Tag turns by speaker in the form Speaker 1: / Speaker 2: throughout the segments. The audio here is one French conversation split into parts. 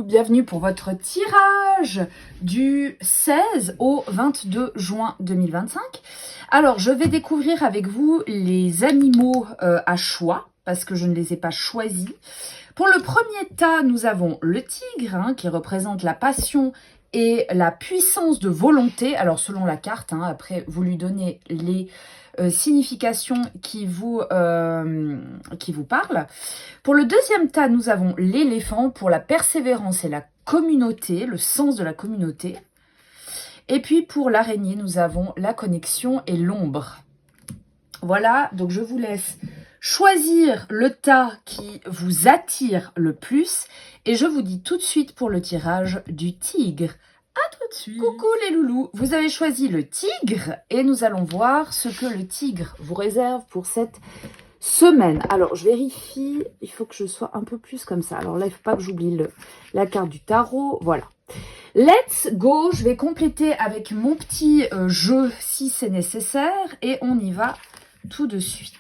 Speaker 1: bienvenue pour votre tirage du 16 au 22 juin 2025. Alors, je vais découvrir avec vous les animaux à choix, parce que je ne les ai pas choisis. Pour le premier tas, nous avons le tigre, qui représente la passion et la puissance de volonté. Alors, selon la carte, après, vous lui donnez les significations qui vous parlent. Pour le deuxième tas, nous avons l'éléphant pour la persévérance et la communauté, le sens de la communauté. Et puis pour l'araignée, nous avons la connexion et l'ombre. Voilà, donc je vous laisse choisir le tas qui vous attire le plus. Et je vous dis tout de suite pour le tirage du tigre. À tout de suite. Coucou les loulous, vous avez choisi le tigre et nous allons voir ce que le tigre vous réserve pour cette semaine. Alors, je vérifie, il faut que je sois un peu plus comme ça. Alors là, il ne faut pas que j'oublie la carte du tarot. Voilà. Let's go. Je vais compléter avec mon petit jeu si c'est nécessaire et on y va tout de suite.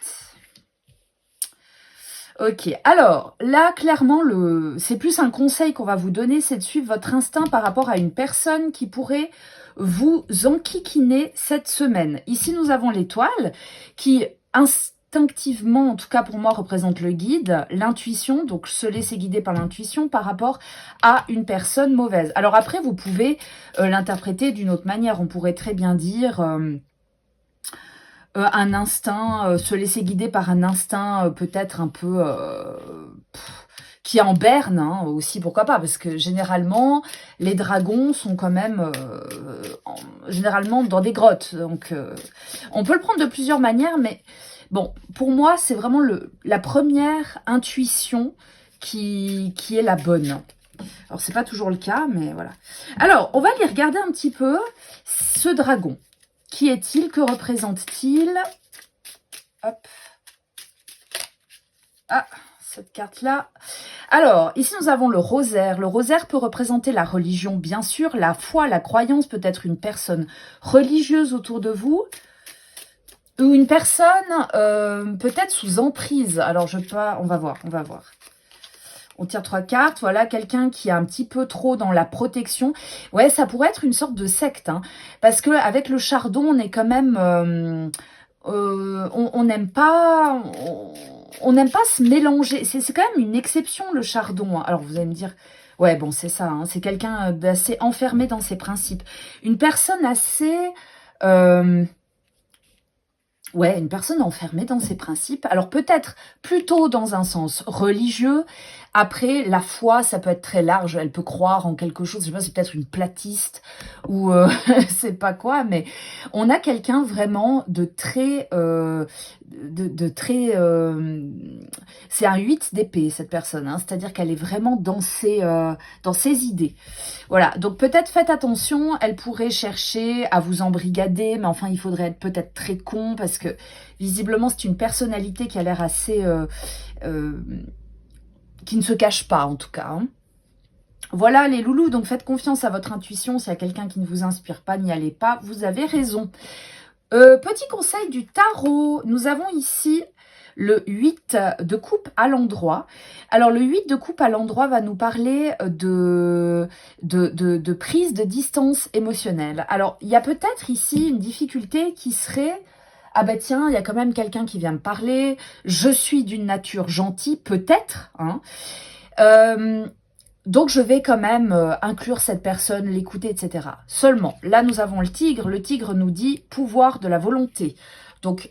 Speaker 1: Ok, alors là, clairement, c'est plus un conseil qu'on va vous donner, c'est de suivre votre instinct par rapport à une personne qui pourrait vous enquiquiner cette semaine. Ici, nous avons l'étoile qui instinctivement, en tout cas pour moi, représente le guide, l'intuition, donc se laisser guider par l'intuition par rapport à une personne mauvaise. Alors après, vous pouvez l'interpréter d'une autre manière. On pourrait très bien dire un instinct, se laisser guider par un instinct peut-être un peu qui est en berne aussi, pourquoi pas, parce que généralement les dragons sont quand même généralement dans des grottes, donc on peut le prendre de plusieurs manières, mais bon, pour moi c'est vraiment la première intuition qui est la bonne. Alors c'est pas toujours le cas, mais voilà. Alors on va aller regarder un petit peu ce dragon. Qui est-il? Que représente-t-il? Hop. Ah, cette carte-là. Alors, ici, nous avons le rosaire. Le rosaire peut représenter la religion, bien sûr, la foi, la croyance, peut-être une personne religieuse autour de vous, ou une personne peut-être sous emprise. Alors, on va voir. On tire 3 cartes, voilà, quelqu'un qui est un petit peu trop dans la protection. Ouais, ça pourrait être une sorte de secte, parce que avec le chardon, on est quand même... on n'aime pas... On n'aime pas se mélanger. C'est quand même une exception, le chardon. Alors, vous allez me dire... Ouais, bon, c'est ça, c'est quelqu'un d'assez enfermé dans ses principes. Une personne assez... Ouais, une personne enfermée dans ses principes. Alors peut-être plutôt dans un sens religieux. Après, la foi, ça peut être très large. Elle peut croire en quelque chose. Je sais pas, c'est peut-être une platiste ou c'est pas quoi. Mais on a quelqu'un vraiment de très... c'est un 8 d'épée, cette personne. C'est-à-dire qu'elle est vraiment dans ses idées. Voilà, donc peut-être faites attention. Elle pourrait chercher à vous embrigader. Mais enfin, il faudrait être peut-être très con parce que visiblement, c'est une personnalité qui a l'air assez... qui ne se cache pas, en tout cas. Voilà, les loulous, donc faites confiance à votre intuition. S'il y a quelqu'un qui ne vous inspire pas, n'y allez pas, vous avez raison. Petit conseil du tarot, nous avons ici le 8 de coupe à l'endroit. Alors, le 8 de coupe à l'endroit va nous parler de prise de distance émotionnelle. Alors, il y a peut-être ici une difficulté qui serait... Ah bah tiens, il y a quand même quelqu'un qui vient me parler. Je suis d'une nature gentille, peut-être. Donc, je vais quand même inclure cette personne, l'écouter, etc. Seulement, là, nous avons le tigre. Le tigre nous dit pouvoir de la volonté. Donc,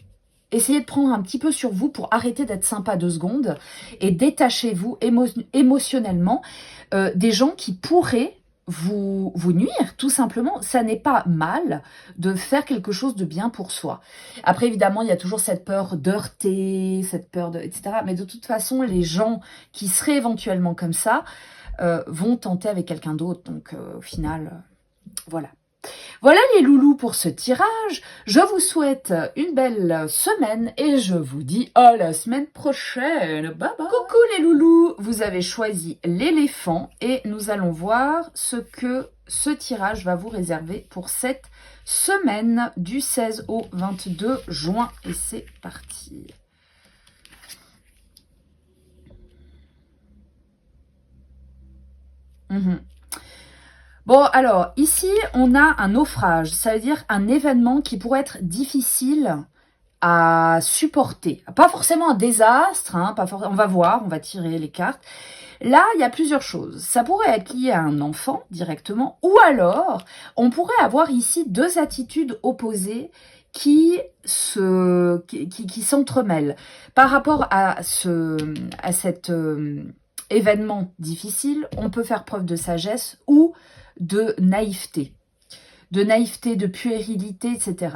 Speaker 1: essayez de prendre un petit peu sur vous pour arrêter d'être sympa 2 secondes et détachez-vous émotionnellement des gens qui pourraient vous nuire, tout simplement. Ça n'est pas mal de faire quelque chose de bien pour soi. Après, évidemment, il y a toujours cette peur d'heurter, cette peur de... etc. Mais de toute façon, les gens qui seraient éventuellement comme ça vont tenter avec quelqu'un d'autre. Donc, au final, voilà. Voilà les loulous pour ce tirage. Je vous souhaite une belle semaine et je vous dis à la semaine prochaine. Bye bye. Coucou les loulous, vous avez choisi l'éléphant et nous allons voir ce que ce tirage va vous réserver pour cette semaine du 16 au 22 juin. Et c'est parti. Mhm. Bon, alors, ici, on a un naufrage. Ça veut dire un événement qui pourrait être difficile à supporter. Pas forcément un désastre, hein, on va voir, on va tirer les cartes. Là, il y a plusieurs choses. Ça pourrait être lié à un enfant directement, ou alors, on pourrait avoir ici deux attitudes opposées qui s'entremêlent. Par rapport à cet événement difficile, on peut faire preuve de sagesse ou de naïveté. De naïveté, de puérilité, etc.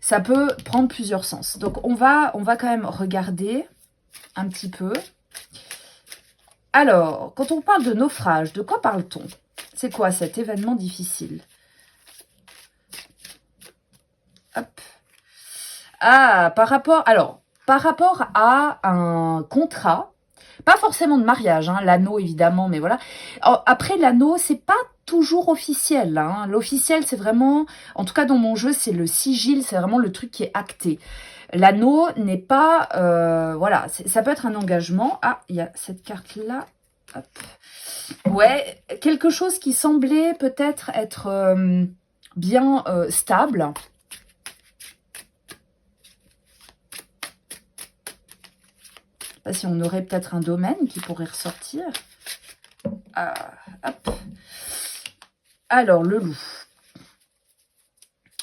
Speaker 1: Ça peut prendre plusieurs sens. Donc, on va quand même regarder un petit peu. Alors, quand on parle de naufrage, de quoi parle-t-on? C'est quoi cet événement difficile? Hop. Ah, par rapport à un contrat, pas forcément de mariage, hein, l'anneau évidemment, mais voilà. Alors, après, l'anneau, c'est pas toujours officiel. Hein. L'officiel, c'est vraiment, en tout cas dans mon jeu, c'est le sigil, c'est vraiment le truc qui est acté. L'anneau n'est pas, voilà, ça peut être un engagement. Ah, il y a cette carte-là. Hop. Ouais, quelque chose qui semblait peut-être être, bien stable. Je sais pas si on aurait peut-être un domaine qui pourrait ressortir. Ah, hop. Alors, le loup.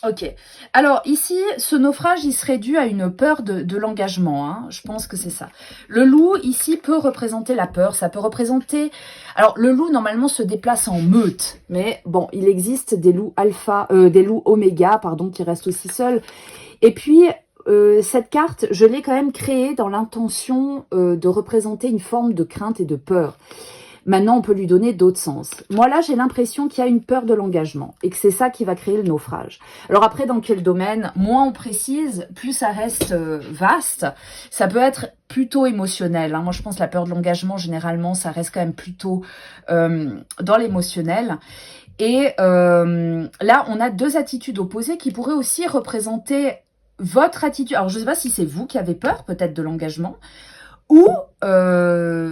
Speaker 1: Ok. Alors, ici, ce naufrage, il serait dû à une peur de l'engagement. Hein. Je pense que c'est ça. Le loup, ici, peut représenter la peur. Ça peut représenter... Alors, le loup, normalement, se déplace en meute. Mais bon, il existe des loups des loups oméga, pardon, qui restent aussi seuls. Et puis... cette carte, je l'ai quand même créée dans l'intention de représenter une forme de crainte et de peur. Maintenant, on peut lui donner d'autres sens. Moi, là, j'ai l'impression qu'il y a une peur de l'engagement et que c'est ça qui va créer le naufrage. Alors après, dans quel domaine? Moins on précise, plus ça reste vaste. Ça peut être plutôt émotionnel. Hein. Moi, je pense que la peur de l'engagement, généralement, ça reste quand même plutôt dans l'émotionnel. Et là, on a deux attitudes opposées qui pourraient aussi représenter votre attitude. Alors, je ne sais pas si c'est vous qui avez peur, peut-être, de l'engagement, ou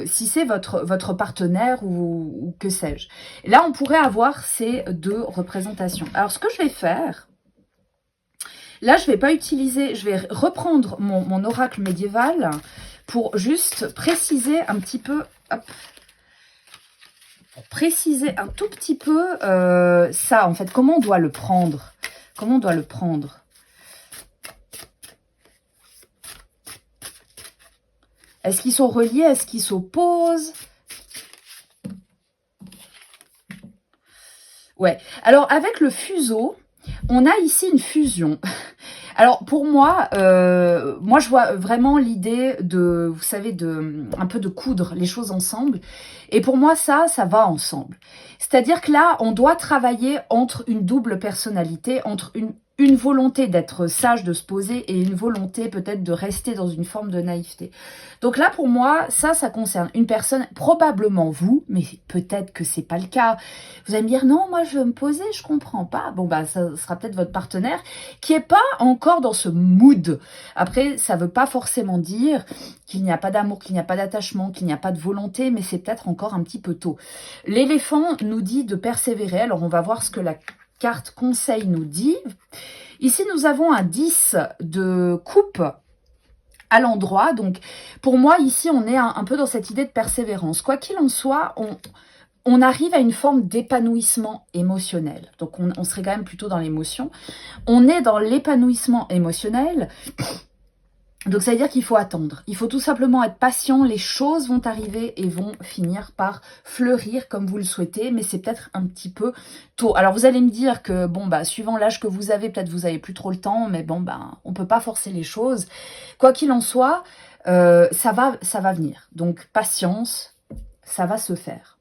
Speaker 1: si c'est votre partenaire ou que sais-je. Là, on pourrait avoir ces deux représentations. Alors, ce que je vais faire, là, je ne vais pas utiliser, je vais reprendre mon oracle médiéval pour juste préciser un petit peu, hop, pour préciser un tout petit peu ça, en fait, comment on doit le prendre. Comment on doit le prendre. Est-ce qu'ils sont reliés? Est-ce qu'ils s'opposent? Ouais. Alors, avec le fuseau, on a ici une fusion. Alors, pour moi, moi, je vois vraiment l'idée de, vous savez, un peu de coudre les choses ensemble. Et pour moi, ça va ensemble. C'est-à-dire que là, on doit travailler entre une double personnalité, entre une volonté d'être sage, de se poser, et une volonté peut-être de rester dans une forme de naïveté. Donc là, pour moi, ça concerne une personne, probablement vous, mais peut-être que c'est pas le cas. Vous allez me dire, non, moi, je veux me poser, je comprends pas. Bon, bah, ça sera peut-être votre partenaire qui est pas encore dans ce mood. Après, ça veut pas forcément dire qu'il n'y a pas d'amour, qu'il n'y a pas d'attachement, qu'il n'y a pas de volonté, mais c'est peut-être encore un petit peu tôt. L'éléphant nous dit de persévérer. Alors, on va voir ce que la carte conseil nous dit. Ici, nous avons un 10 de coupe à l'endroit. Donc, pour moi, ici, on est un peu dans cette idée de persévérance. Quoi qu'il en soit, on arrive à une forme d'épanouissement émotionnel. Donc, on serait quand même plutôt dans l'émotion. On est dans l'épanouissement émotionnel. Donc, ça veut dire qu'il faut attendre. Il faut tout simplement être patient. Les choses vont arriver et vont finir par fleurir comme vous le souhaitez. Mais c'est peut-être un petit peu tôt. Alors, vous allez me dire que, bon, bah, suivant l'âge que vous avez, peut-être vous n'avez plus trop le temps. Mais bon, bah, on ne peut pas forcer les choses. Quoi qu'il en soit, ça va venir. Donc, patience, ça va se faire.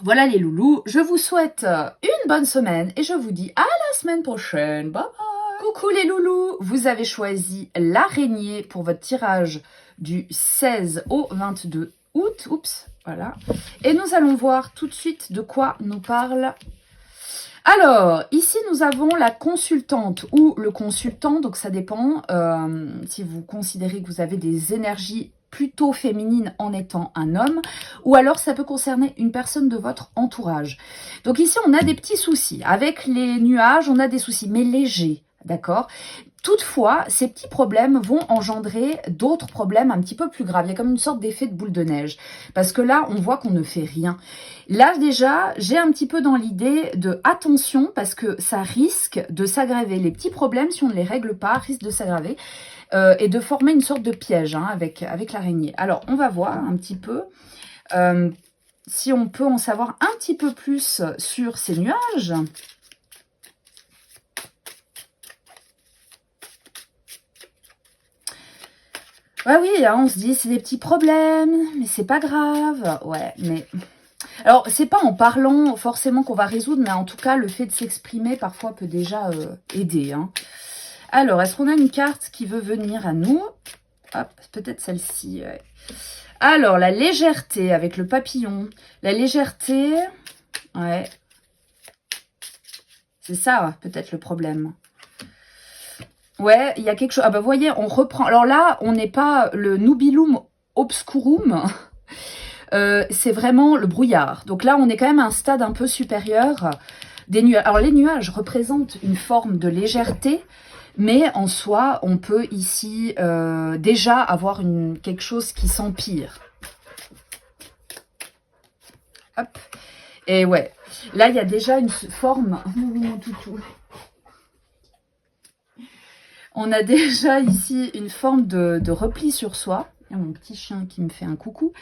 Speaker 1: Voilà les loulous. Je vous souhaite une bonne semaine et je vous dis à la semaine prochaine. Bye bye. Coucou les loulous, vous avez choisi l'araignée pour votre tirage du 16 au 22 août. Oups, voilà. Et nous allons voir tout de suite de quoi nous parle. Alors, ici, nous avons la consultante ou le consultant, donc ça dépend si vous considérez que vous avez des énergies plutôt féminine en étant un homme, ou alors ça peut concerner une personne de votre entourage. Donc ici, on a des petits soucis. Avec les nuages, on a des soucis, mais légers, d'accord ? Toutefois, ces petits problèmes vont engendrer d'autres problèmes un petit peu plus graves. Il y a comme une sorte d'effet de boule de neige. Parce que là, on voit qu'on ne fait rien. Là, déjà, j'ai un petit peu dans l'idée de attention parce que ça risque de s'aggraver. Les petits problèmes, si on ne les règle pas, risquent de s'aggraver et de former une sorte de piège avec l'araignée. Alors, on va voir un petit peu si on peut en savoir un petit peu plus sur ces nuages. Ouais, oui, hein, on se dit, c'est des petits problèmes, mais c'est pas grave. Ouais, mais... Alors, c'est pas en parlant forcément qu'on va résoudre, mais en tout cas, le fait de s'exprimer, parfois, peut déjà aider. Hein. Alors, est-ce qu'on a une carte qui veut venir à nous? Hop, peut-être celle-ci. Ouais. Alors, la légèreté avec le papillon. La légèreté, ouais. C'est ça, peut-être, le problème. Ouais, il y a quelque chose. Ah bah, vous voyez, on reprend. Alors là, on n'est pas le nubilum obscurum. C'est vraiment le brouillard. Donc là, on est quand même à un stade un peu supérieur des nuages. Alors, les nuages représentent une forme de légèreté, mais en soi, on peut ici déjà avoir quelque chose qui s'empire. Hop. Et ouais, là, il y a déjà une forme... Mon toutou. On a déjà ici une forme de repli sur soi. Il y a mon petit chien qui me fait un coucou.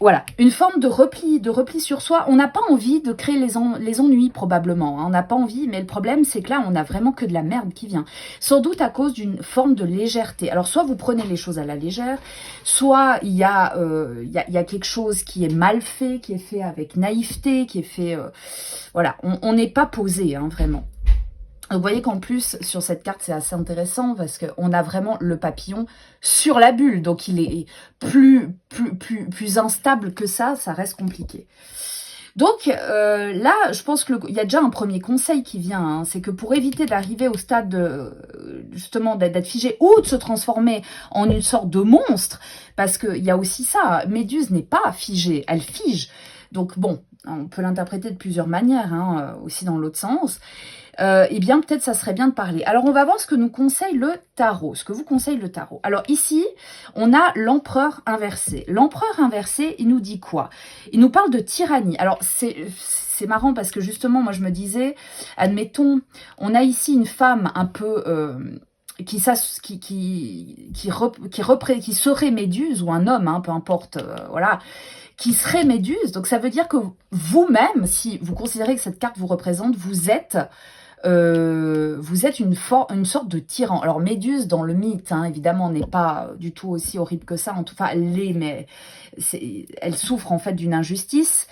Speaker 1: Voilà, une forme de repli sur soi. On n'a pas envie de créer les ennuis probablement. Hein. On n'a pas envie, mais le problème c'est que là, on n'a vraiment que de la merde qui vient. Sans doute à cause d'une forme de légèreté. Alors soit vous prenez les choses à la légère, soit il y a quelque chose qui est mal fait, qui est fait avec naïveté, qui est fait... voilà, on n'est pas posé, hein, vraiment. Donc, vous voyez qu'en plus, sur cette carte, c'est assez intéressant parce qu'on a vraiment le papillon sur la bulle. Donc, il est plus instable que ça reste compliqué. Donc, là, je pense qu'il y a déjà un premier conseil qui vient. Hein, c'est que pour éviter d'arriver au stade, justement, d'être figé ou de se transformer en une sorte de monstre, parce qu'il y a aussi ça, Méduse n'est pas figée, elle fige. Donc, bon, on peut l'interpréter de plusieurs manières, hein, aussi dans l'autre sens. Eh bien, peut-être ça serait bien de parler. Alors, on va voir ce que nous conseille le tarot, ce que vous conseille le tarot. Alors, ici, on a l'empereur inversé. L'empereur inversé, il nous dit quoi? Il nous parle de tyrannie. Alors, c'est marrant parce que justement, moi, je me disais, admettons, on a ici une femme un peu... qui serait Méduse, ou un homme, hein, peu importe, voilà, qui serait Méduse. Donc, ça veut dire que vous-même, si vous considérez que cette carte vous représente, vous êtes une sorte de tyran. Alors, Méduse, dans le mythe, hein, évidemment, n'est pas du tout aussi horrible que ça. En tout cas, elle l'est, mais elle souffre en fait d'une injustice.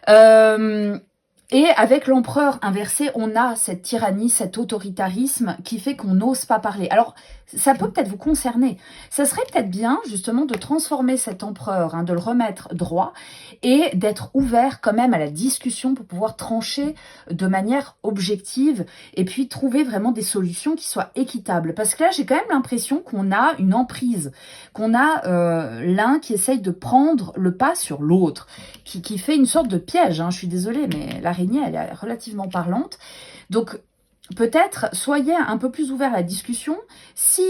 Speaker 1: Et avec l'empereur inversé, on a cette tyrannie, cet autoritarisme qui fait qu'on n'ose pas parler. Alors, ça peut peut-être vous concerner. Ça serait peut-être bien, justement, de transformer cet empereur, hein, de le remettre droit et d'être ouvert quand même à la discussion pour pouvoir trancher de manière objective et puis trouver vraiment des solutions qui soient équitables. Parce que là, j'ai quand même l'impression qu'on a une emprise, qu'on a l'un qui essaye de prendre le pas sur l'autre, qui fait une sorte de piège. Hein. Je suis désolée, mais l'araignée, elle est relativement parlante. Donc, peut-être, soyez un peu plus ouvert à la discussion. Si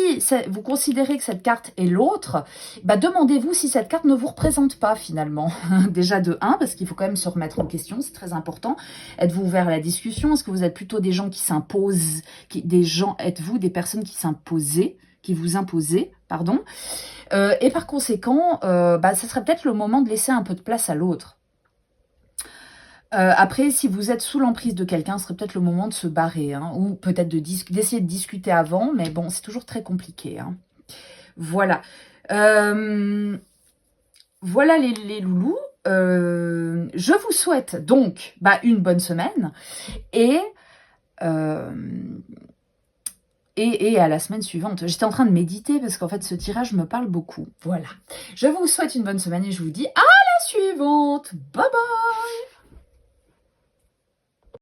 Speaker 1: vous considérez que cette carte est l'autre, bah demandez-vous si cette carte ne vous représente pas finalement. Déjà de 1, parce qu'il faut quand même se remettre en question, c'est très important. Êtes-vous ouvert à la discussion? Est-ce que vous êtes plutôt des gens qui s'imposent, êtes-vous des personnes qui vous imposez, pardon. Et par conséquent, ça serait peut-être le moment de laisser un peu de place à l'autre. Après, si vous êtes sous l'emprise de quelqu'un, ce serait peut-être le moment de se barrer, hein, ou peut-être d'essayer de discuter avant, mais bon, c'est toujours très compliqué. Hein. Voilà. Voilà les loulous. Je vous souhaite donc une bonne semaine et à la semaine suivante. J'étais en train de méditer parce qu'en fait, ce tirage me parle beaucoup. Voilà. Je vous souhaite une bonne semaine et je vous dis à la suivante. Bye bye.